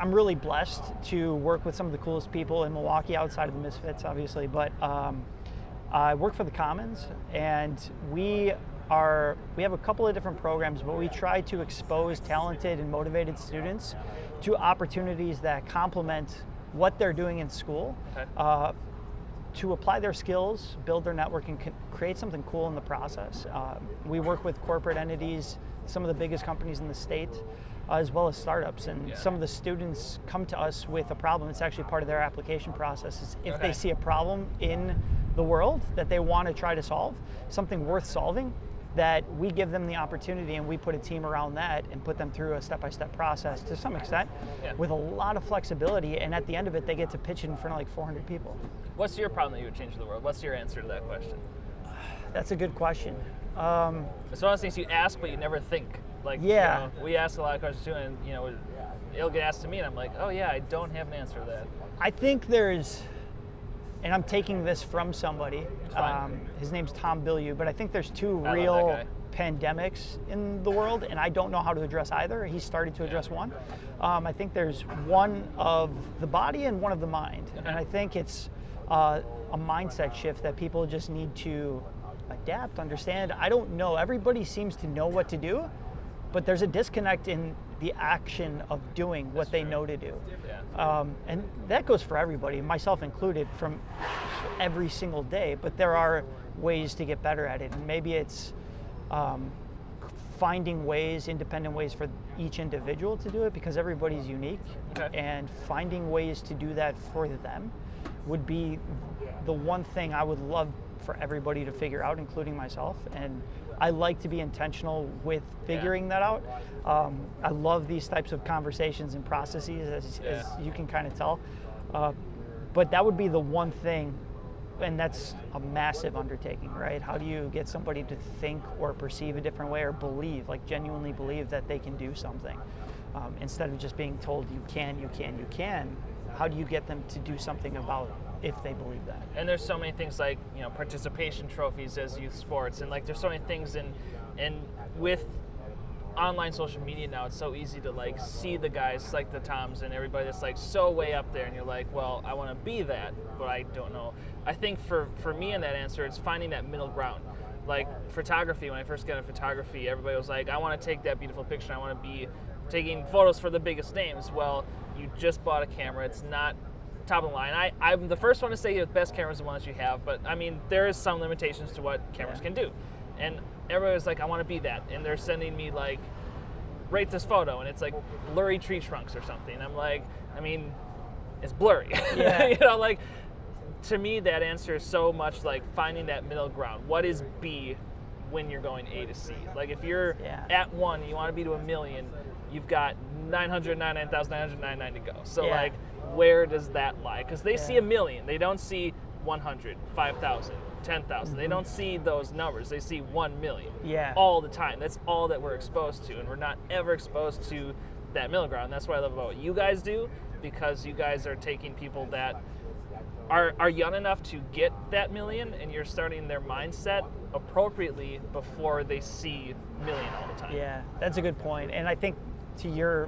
I'm really blessed to work with some of the coolest people in Milwaukee outside of the Misfits, obviously, but I work for the Commons, and we have a couple of different programs, but we try to expose talented and motivated students to opportunities that complement what they're doing in school, to apply their skills, build their network, and create something cool in the process. We work with corporate entities, some of the biggest companies in the state, as well as startups, and some of the students come to us with a problem. It's actually part of their application process. Is if they see a problem in the world that they want to try to solve, something worth solving, that we give them the opportunity, and we put a team around that and put them through a step-by-step process to some extent with a lot of flexibility, and at the end of it they get to pitch it in front of like 400 people. What's your problem that you would change the world? What's your answer to that question? That's a good question. It's one of those things you ask but you never think. Like, you know, we ask a lot of questions too, and you know, it'll get asked to me and I'm like, oh yeah, I don't have an answer to that. I think there's, and I'm taking this from somebody, his name's Tom Bilyeu, but I think there's two real pandemics in the world, and I don't know how to address either. He started to address one. I think there's one of the body and one of the mind, and I think it's a mindset shift that people just need to adapt, understand. I don't know, everybody seems to know what to do, but there's a disconnect in the action of doing what they know to do. And that goes for everybody, myself included, from every single day, but there are ways to get better at it. And maybe it's finding ways, independent ways for each individual to do it, because everybody's unique, and finding ways to do that for them would be the one thing I would love for everybody to figure out, including myself. And I like to be intentional with figuring that out. I love these types of conversations and processes, as you can kind of tell. But that would be the one thing, and that's a massive undertaking, right? How do you get somebody to think or perceive a different way, or believe, like genuinely believe that they can do something, instead of just being told you can, you can, you can. How do you get them to do something about it if they believe that? And there's so many things like, you know, participation trophies as youth sports, and like there's so many things and with online social media now, it's so easy to like see the guys like the Toms and everybody that's like so way up there, and you're like, well, I want to be that, but I don't know. I think for me in that answer, it's finding that middle ground. Like photography, when I first got into photography, everybody was like, I want to take that beautiful picture, I want to be taking photos for the biggest names. Well, you just bought a camera, it's not top of the line. I'm the first one to say the best camera is the one that you have, but I mean, there is some limitations to what cameras can do. And everybody was like, I want to be that. And they're sending me like, rate this photo, and it's like blurry tree trunks or something. I'm like, I mean, it's blurry. You know, like, to me, that answer is so much like finding that middle ground. What is B when you're going A to C? Like if you're at 1, you want to be to 1 million, you've got 999,999 to go. So like, where does that lie? Because they see 1 million, they don't see 100, 5,000, 10,000. They don't see those numbers. They see 1 million all the time. That's all that we're exposed to, and we're not ever exposed to that middle ground. And that's what I love about what you guys do, because you guys are taking people that are young enough to get that million, and you're starting their mindset appropriately before they see million all the time. Yeah, that's a good point. And I think to your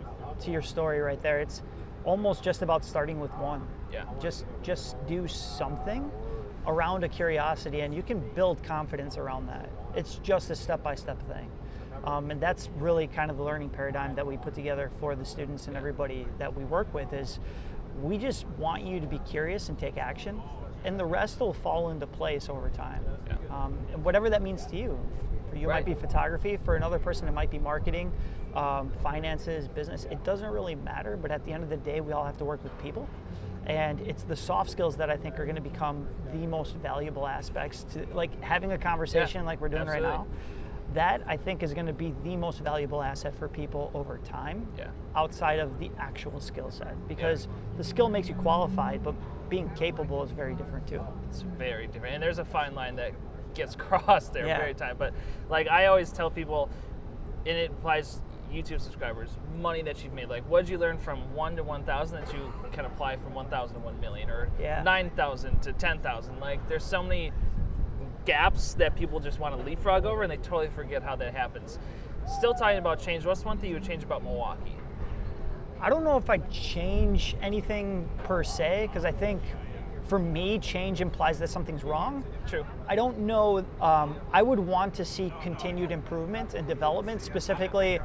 story right there, it's almost just about starting with one. Just do something around a curiosity, and you can build confidence around that. It's just a step-by-step thing. And that's really kind of the learning paradigm that we put together for the students and everybody that we work with, is we just want you to be curious and take action, and the rest will fall into place over time. And whatever that means to you. For you, it might be photography. For another person, it might be marketing, finances, business. It doesn't really matter, but at the end of the day, we all have to work with people. And it's the soft skills that I think are going to become the most valuable aspects to, like, having a conversation like we're doing right now. That, I think, is going to be the most valuable asset for people over time, outside of the actual skill set. Because the skill makes you qualified, but being capable is very different too. It's very different. And there's a fine line that gets crossed there every time. But like I always tell people, and it applies YouTube subscribers, money that you've made. Like, what did you learn from 1 to 1,000 that you can apply from 1,000 to 1 million, or 9,000 to 10,000? Like, there's so many gaps that people just want to leapfrog over, and they totally forget how that happens. Still talking about change, what's one thing you would change about Milwaukee? I don't know if I'd change anything per se, because I think for me, change implies that something's wrong. True. I don't know. I would want to see continued improvement and development, specifically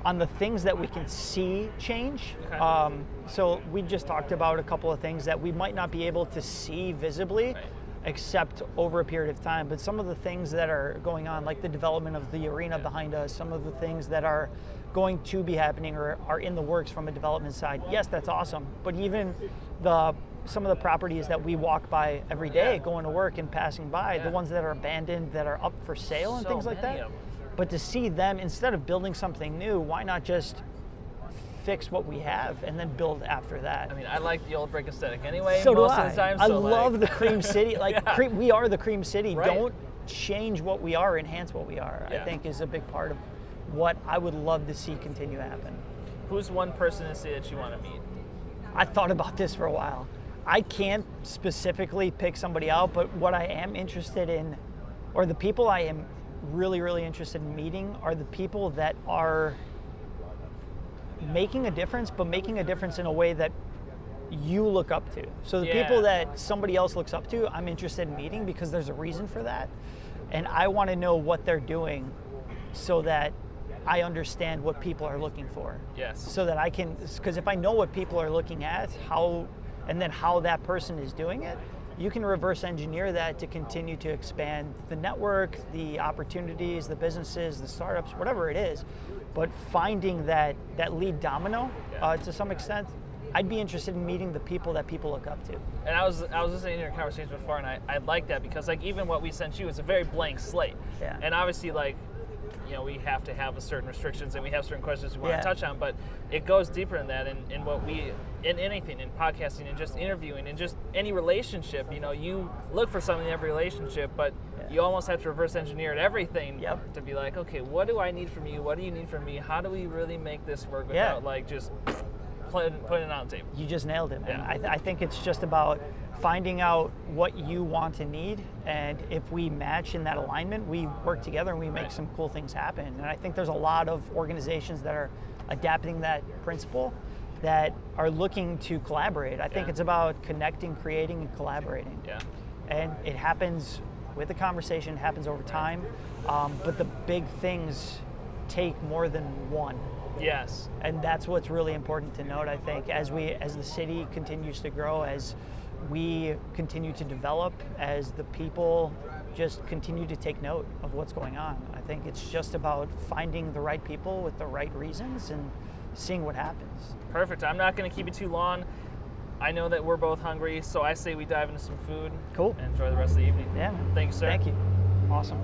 on the things that we can see change. Okay. So we just talked about a couple of things that we might not be able to see visibly, Right. except over a period of time. But some of the things that are going on, like the development of the arena behind us, some of the things that are going to be happening or are in the works from a development side, yes, that's awesome. But even some of the properties that we walk by every day going to work and passing by, the ones that are abandoned, that are up for sale and So things like many that. of them. But to see them, instead of building something new, why not just fix what we have and then build after that? I mean, I like the old brick aesthetic anyway. So most do of the time. I So love the cream city. Like Yeah. we are the cream city. Right. Don't change what we are, enhance what we are. Yeah. I think is a big part of what I would love to see continue to happen. Who's one person in the city that you want to meet? I thought about this for a while. I can't specifically pick somebody out, but what I am interested in, or the people I am really, really interested in meeting, are the people that are making a difference, but making a difference in a way that you look up to. So the people that somebody else looks up to, I'm interested in meeting because there's a reason for that. And I want to know what they're doing so that I understand what people are looking for. Yes. So that I can, because if I know what people are looking at, how that person is doing it, you can reverse engineer that to continue to expand the network, the opportunities, the businesses, the startups, whatever it is. But finding that lead domino to some extent, I'd be interested in meeting the people that people look up to. And I was listening to your conversation before, and I like that because like even what we sent you is a very blank slate. Yeah. And obviously like, you know, we have to have a certain restrictions and we have certain questions we want to touch on, but it goes deeper than that in what we, in anything, in podcasting and just interviewing and just any relationship, you know, you look for something in every relationship, but you almost have to reverse engineer everything to be like, okay, what do I need from you? What do you need from me? How do we really make this work without like just putting it on the table? You just nailed it, man. Yeah. I think it's just about finding out what you want and need, and if we match in that alignment, we work together and we make some cool things happen. And I think there's a lot of organizations that are adapting that principle that are looking to collaborate. I think it's about connecting, creating, and collaborating. Yeah. And it happens with the conversation, it happens over time, but the big things take more than one. Yes. And that's what's really important to note, I think, as the city continues to grow, as we continue to develop, as the people just continue to take note of what's going on. I think it's just about finding the right people with the right reasons and seeing what happens. Perfect. I'm not going to keep you too long. I know that we're both hungry, so I say we dive into some food. Cool. And enjoy the rest of the evening. Yeah. Thanks, sir. Thank you. Awesome.